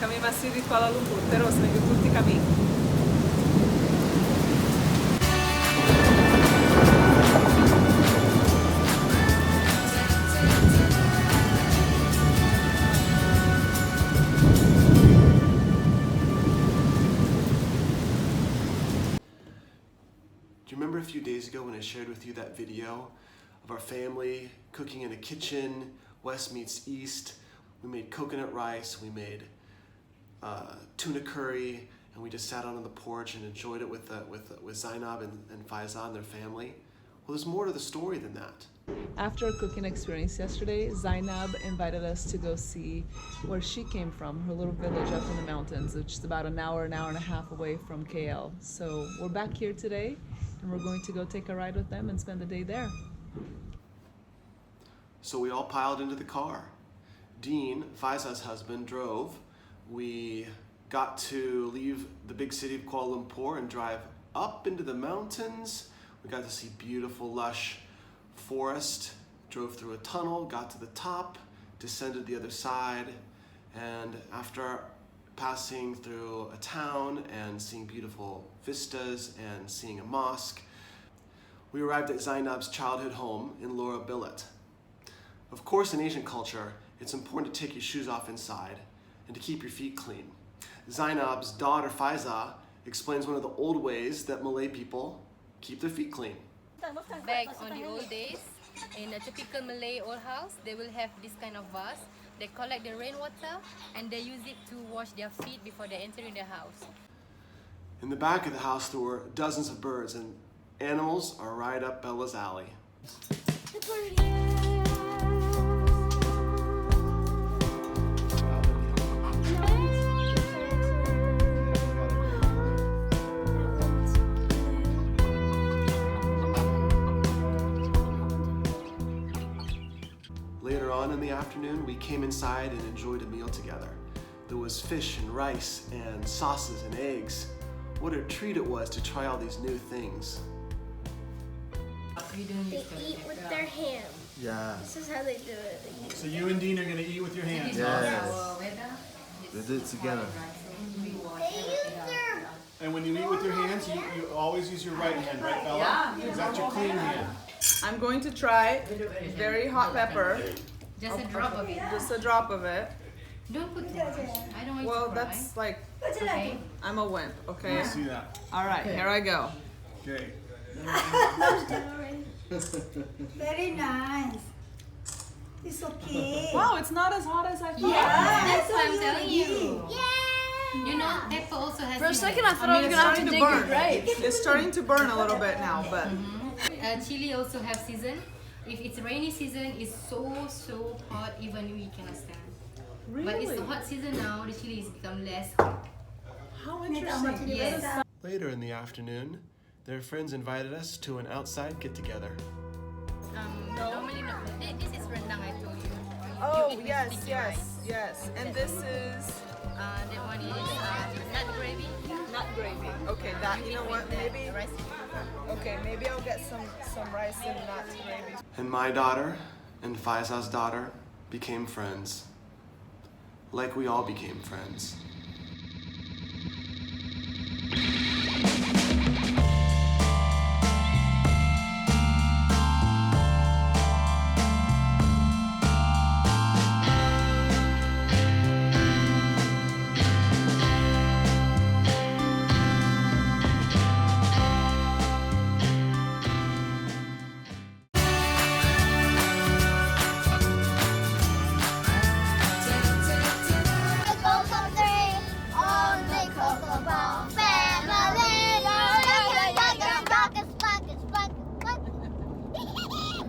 Kami masih di Kuala Lumpur, terus mengikuti kami. Do you remember a few days ago when I shared with you that video of our family cooking in a kitchen, West meets East? We made coconut rice, we made tuna curry, and we just sat out on the porch and enjoyed it with Zainab and Faizah and their family. Well, there's more to the story than that. After a cooking experience yesterday, Zainab invited us to go see where she came from, her little village up in the mountains, which is about an hour and a half away from KL. So we're back here today, and we're going to go take a ride with them and spend the day there. So we all piled into the car. Dean, Faizah's husband, drove. We got to leave the big city of Kuala Lumpur and drive up into the mountains. We got to see beautiful, lush forest, drove through a tunnel, got to the top, descended the other side, and after passing through a town and seeing beautiful vistas and seeing a mosque, we arrived at Zainab's childhood home in Lurah Bilut. Of course, in Asian culture, it's important to take your shoes off inside and to keep your feet clean. Zainab's daughter Faizah explains one of the old ways that Malay people keep their feet clean. Back on the old days, in a typical Malay old house, they will have this kind of vase. They collect the rainwater and they use it to wash their feet before they enter in the house. In the back of the house, there were dozens of birds, and animals are right up Bella's alley. Later on in the afternoon, we came inside and enjoyed a meal together. There was fish and rice and sauces and eggs. What a treat it was to try all these new things. They eat with their hands. Yeah. This is how they do it. So you and Dean are going to eat with your hands? Yes. We do it together. They use their... And when you eat with your hands, you always use your right hand, right, Bella? Yeah. Is that your clean hand? I'm going to try very hot pepper. Just a drop of it. Just a drop of it. Don't put too much. I don't want Well, you to cry. that's like, Okay. I'm a wimp, okay? I see that. All right, here I go. Okay. Very nice. It's okay. Wow, it's not as hot as I thought. That's what I'm telling you. You know, pepper also has. For a second, I thought I I mean, was it's gonna have starting to to dig burn. your grapes. It's starting to burn a little bit now, but Chili also have season. If it's rainy season, it's so hot, even we cannot stand. really? But it's the hot season now, the chili is become less hot. How interesting. Yes. Later in the afternoon, their friends invited us to an outside get-together. Normally no. This is rendang I told you. Oh, You eat with yes, sticky yes, rice. yes. And this is That one is nut gravy. nut gravy. Okay, that, you know what, maybe, Rice. okay, maybe I'll get some rice and nut gravy. And my daughter and Faizah's daughter became friends. Like we all became friends.